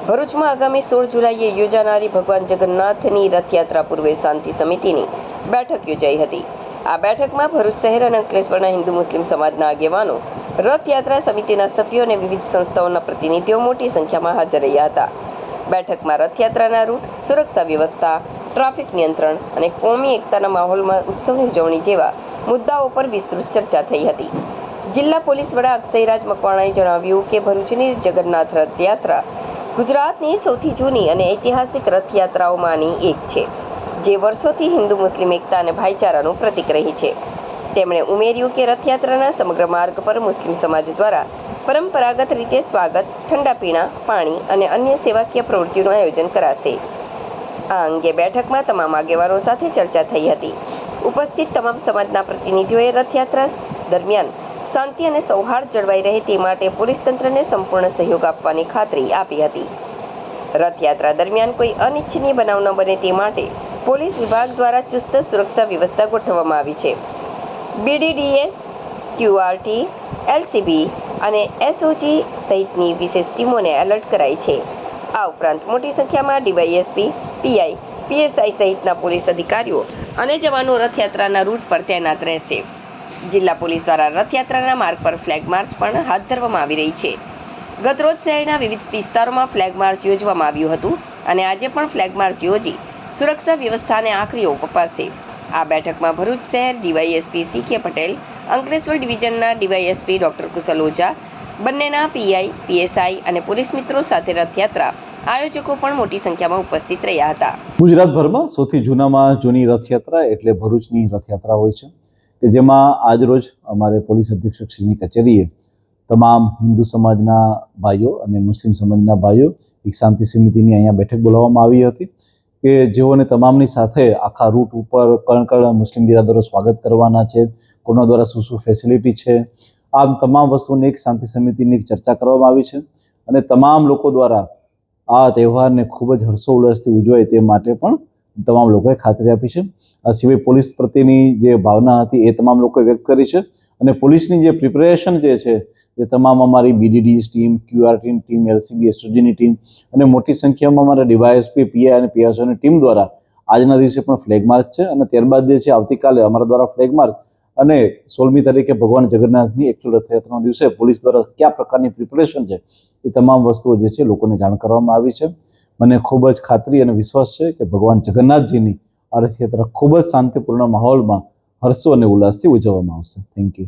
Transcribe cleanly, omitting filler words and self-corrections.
ભરૂચમાં આગામી 16 જુલાઈએ યોજાનારી ભગવાન જગન્નાથની રથયાત્રા પૂર્વે શાંતિ સમિતિની બેઠક યોજાઈ હતી. આ બેઠકમાં ભરૂચ શહેર અને અંકલેશ્વરના હિન્દુ મુસ્લિમ સમાજના આગેવાનો, રથયાત્રા સમિતિના સભ્યો અને વિવિધ સંસ્થાઓના પ્રતિનિધિઓ મોટી સંખ્યામાં હાજર રહ્યા હતા. બેઠકમાં રથયાત્રાના રૂટ, સુરક્ષા વ્યવસ્થા, ટ્રાફિક નિયંત્રણ અને કોમી એકતાના માહોલમાં ઉત્સવની ઉજવણી જેવા મુદ્દાઓ પર વિસ્તૃત ચર્ચા થઈ હતી. જિલ્લા પોલીસ વડા અક્ષયરાજ મકવાણાએ જણાવ્યું કે ભરૂચની જગન્નાથ રથયાત્રા ગુજરાતની સૌથી જૂની અને ઐતિહાસિક રથયાત્રાઓમાંની એક છે, જે વર્ષોથી હિન્દુ મુસ્લિમ એકતા અને ભાઈચારાનું પ્રતીક રહી છે. તેમણે ઉમેર્યું કે રથયાત્રાના સમગ્ર માર્ગ પર મુસ્લિમ સમાજ દ્વારા પરંપરાગત રીતે સ્વાગત, ઠંડા પીણા, પાણી અને અન્ય સેવાકીય પ્રવૃત્તિઓનું આયોજન કરાશે. આ અંગે બેઠકમાં તમામ આગેવાનો સાથે ચર્ચા થઈ હતી. ઉપસ્થિત તમામ સમાજના પ્રતિનિધિઓએ રથયાત્રા દરમિયાન શાંતિ અને સૌહાર્દ જળવાઈ રહે તે માટે પોલીસ તંત્રને સંપૂર્ણ સહયોગ આપવાની ખાતરી આપી હતી. રથયાત્રા દરમિયાન કોઈ અનિચ્છનીય બનાવ ન બને તે માટે પોલીસ વિભાગ દ્વારા ચુસ્ત સુરક્ષા વ્યવસ્થા ગોઠવવામાં આવી છે. BDDS, QRT, LCB અને SOG સહિતની વિશેષ ટીમોને એલર્ટ કરાઈ છે. આ ઉપરાંત મોટી સંખ્યામાં DYSP, PI, PSI સહિતના પોલીસ અધિકારીઓ અને જવાનો રથયાત્રાના રૂટ પર તૈનાત રહેશે. જિલ્લા પોલીસ દ્વારા રથયાત્રાના માર્ગ પર ફ્લેગ માર્ચ પણ હાથ ધરવામાં આવી રહી છે. ગતરોજ શહેરના વિવિધ વિસ્તારોમાં ફ્લેગ માર્ચ યોજવામાં આવ્યું હતું અને આજે પણ ફ્લેગ માર્ચ યોજી સુરક્ષા વ્યવસ્થાને આખરી ઓપ અપાશે. આ બેઠકમાં ભરૂચ શહેર DYSP CK પટેલ, અંકલેશ્વર ડિવિઝનના DYSP ડોક્ટર કુશલ ઓઝા, બંનેના PI, PSI અને પોલીસ મિત્રો સાથે રથયાત્રા આયોજકો પણ મોટી સંખ્યામાં ઉપસ્થિત રહ્યા હતા. ગુજરાતભરમાં સૌથી જૂનામાં જૂની રથયાત્રા એટલે ભરૂચની રથયાત્રા હોય છે, કે જેમાં આજરોજ અમારે પોલીસ અધિક્ષકશ્રીની કચેરીએ તમામ હિન્દુ સમાજના ભાઈઓ અને મુસ્લિમ સમાજના ભાઈઓ એક શાંતિ સમિતિની અહીંયા બેઠક બોલાવવામાં આવી હતી, કે જેઓને તમામની સાથે આખા રૂટ ઉપર કણ મુસ્લિમ બિરાદરો સ્વાગત કરવાના છે, કોના દ્વારા શું શું ફેસિલિટી છે, આ તમામ વસ્તુની એક શાંતિ સમિતિની એક ચર્ચા કરવામાં આવી છે. અને તમામ લોકો દ્વારા આ તહેવારને ખૂબ જ હર્ષોલ્લાસથી ઉજવાય તે માટે પણ તમામ લોકોએ ખાતરી આપી છે. આ સિવાય પોલીસ પ્રત્યેની જે ભાવના હતી એ તમામ લોકોએ વ્યક્ત કરી છે. અને પોલીસની જે પ્રિપેરેશન જે છે એ તમામ અમારી BDDS team, QRT team, LCB, SOGની ટીમ અને મોટી સંખ્યામાં અમારા DYSP, PI અને PSOની ટીમ દ્વારા આજના દિવસે પણ ફ્લેગ માર્ચ છે. અને ત્યારબાદ જે છે આવતીકાલે અમારા દ્વારા ફ્લેગ માર્ચ અને 16મી તારીખે ભગવાન જગન્નાથની એકચ્યુઅલ રથયાત્રાના દિવસે પોલીસ દ્વારા કયા પ્રકારની પ્રિપેરેશન છે એ તમામ વસ્તુઓ જે છે લોકોને જાણ કરવામાં આવી છે. મને ખૂબ જ ખાતરી અને વિશ્વાસ છે કે ભગવાન જગન્નાથજીની આ રથયાત્રા ખૂબ જ શાંતિપૂર્ણ માહોલમાં હર્ષો અને ઉલ્લાસથી ઉજવવામાં આવશે. Thank you.